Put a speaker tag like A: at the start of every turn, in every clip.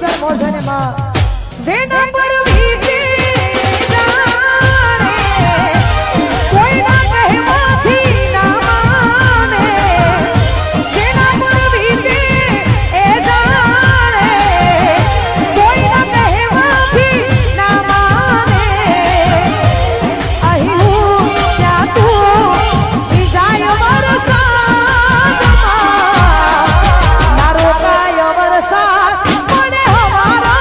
A: જોરદાર મોજ અને માં જેના પર વીતે જાણે કોઈ ના કહેવાથી ના માને જેના પર વીતે એ જાણે કોઈ ના કહેવાથી ના માને અહીં હું ત્યાં તું જાય વરસાદમાં ના રોકાય વરસાદ પડે હવારમાં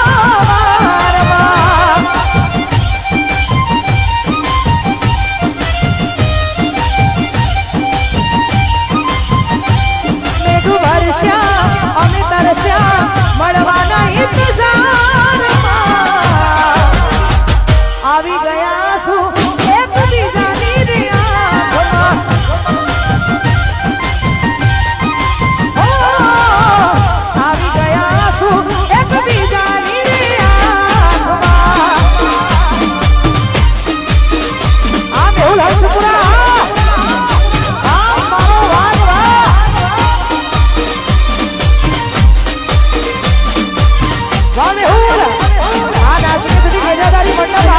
A: મેઘ વરસ્યા અમે તરસ્યા મળવાના ઇંતજારમાં આવી ગયા છું એકબીજાની રે આંખમાં આવી ગયા છું એકબીજાની રે આંખમાં આ મેહુલ હર્ષપુરા આ મારો વાગ વાહ મેહુલ આ નાસિક થી ગેજાદારી મંડપ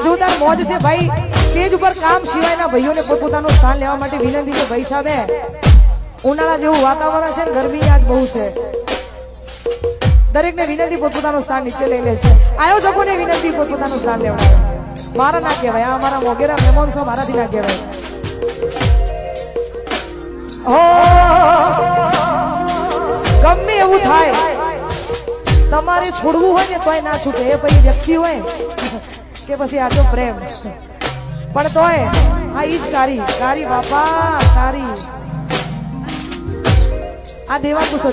A: જોરદાર મોજ છે ભાઈ સ્ટેજ ઉપર કામ સિવાયના ભાઈઓને પોતપોતાનું સ્થાન લેવા માટે વિનંતી છે ભાઈ સાહેબ ઉનાળા જેવું વાતાવરણ છે ને ગરમી આજ બહુ છે દરેકને વિનંતી પોતપોતાનું સ્થાન નીચે લઈ લે છે આયોજકોને વિનંતી પોતપોતાનું સ્થાન લેવા મારા ના કહેવાય આ અમારા મોગેરા મહેમાન છો મારાથી ના કહેવાય ગમે એવું થાય તમારે છોડવું હોય ને તોય ના છૂટે એ પછી વ્યક્તિ હોય કે પછી આજો પ્રેમ પણ તોય આ ઈ જ કારી બાપા કારી આ દેવા પૂછો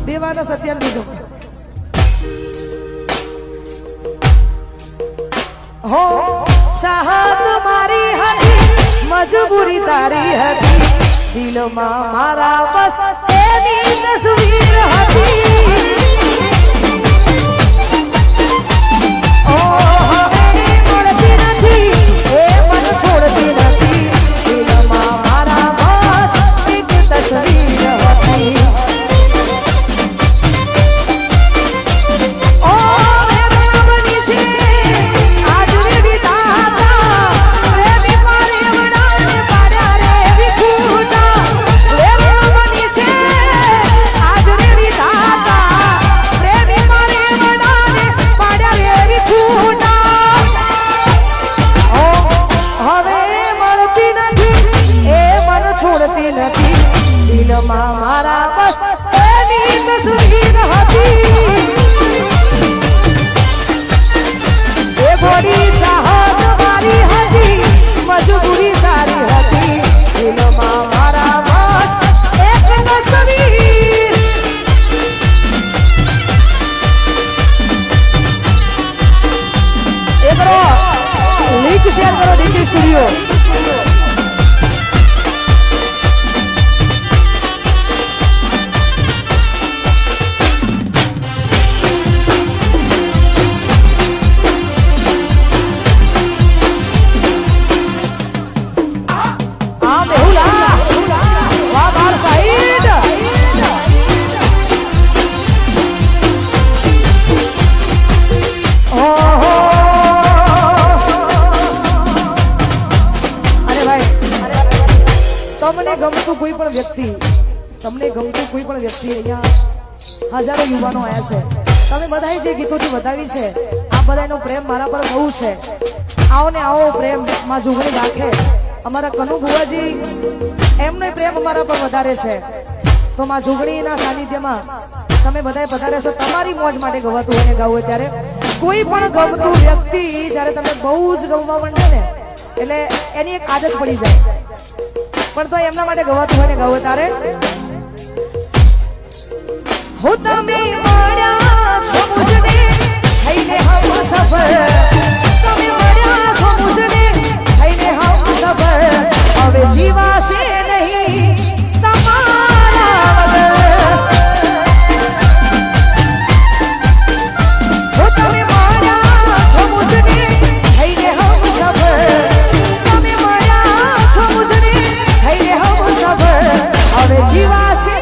A: દેવાના સત્યાન બીજો હો ચાહત મારી હતી મજબૂરી તારી હતી દિલમાં મારા બસ એની તસવીર હતી છોડતી નથી દિલમાં મારા બસ એક તસવીર હતી ઓ બની છે આજ રે વિધાતા પ્રેમી મારે વડાને પાડ્યા રે વિખૂટા બની છે આજ રે વિધાતા પ્રેમી મારે વડાને પાડ્યા રે વિખૂટા છોડતી નથી દિલમાં મારા બસ એની તસવીર હતી એ ગોરી ચાહત મારી હતી મજબૂરી તારી હતી દિલમાં મારા બસ તમને ગમતું કોઈ પણ વ્યક્તિ અહીંયા હજારો યુવાનો આવ્યા છે તમે બધાએ જે ગીતોથી બતાવી છે આ બધાનો પ્રેમ મારા પર બહુ છે આવો ને આવો પ્રેમ માં જોગણી રાખે અમારા કનુ બુવાજી એમનો પ્રેમ અમારા પર વધારે છે તો માં જોગણીના સાનિધ્યમાં તમે બધાએ પધારે છો તમારી મોજ માટે ગવાતું હોય ને ગાવું હોય ત્યારે કોઈ પણ ગમતું વ્યક્તિ જ્યારે તમે બહુ જ ગમવા માંડે ને એટલે એની એક આદત પડી જાય પણ તો એમના માટે ગવાતું હોય ને ગાવું હોય ત્યારે હું તમે મળ્યા છો મુજને થઈને હમ સફર તમે મળ્યા છો મુજને થઈને હમ સફર હવે જીવાશે નહીં તમારા વગર હું તમે મળ્યા છો મુજને થઈને હમ સફર તમે મળ્યા છો મુજને થઈને હમ સફર હવે જીવાશે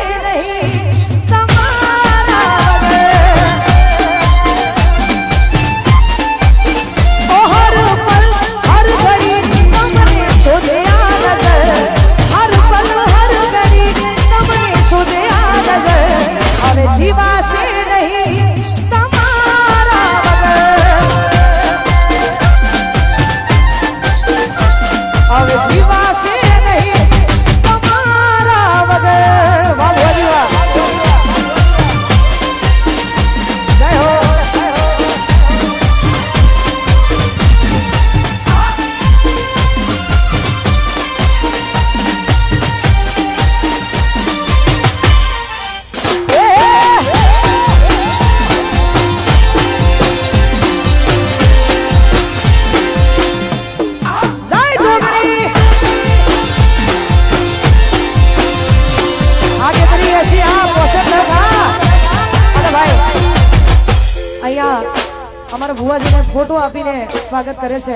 A: અમારા ભુવાજીને ફોટો આપીને સ્વાગત કરે છે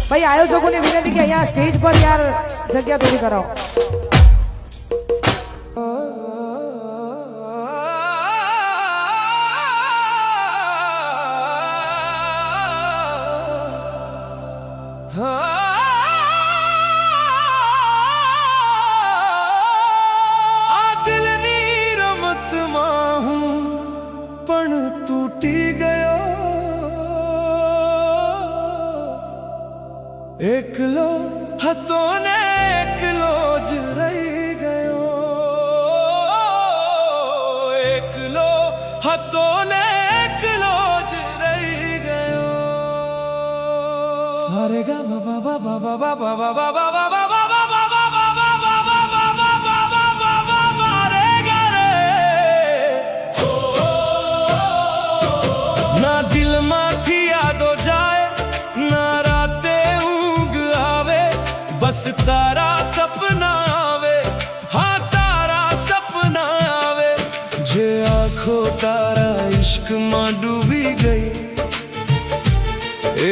A: ભાઈ આયોજકોને વિનંતી કે અહીંયા સ્ટેજ પર યાર જગ્યા થોડી કરાવો
B: આ દિલની રમતમાં હું પણ તૂટી ગયો એકલો હતો ને એકલો જ રહી ગયો એકલો હતો ને એકલો જ રહી ગયો સારે ગા બા બા બા બા બા બા બા બા બા બા ના દિલમાંથી યાદો જાય ના રાતે ઊંઘ આવે બસ તારા સપના આવે હા તારા સપના આવે જે આંખો તારા ઇશ્કમાં ડૂબી ગઈ એ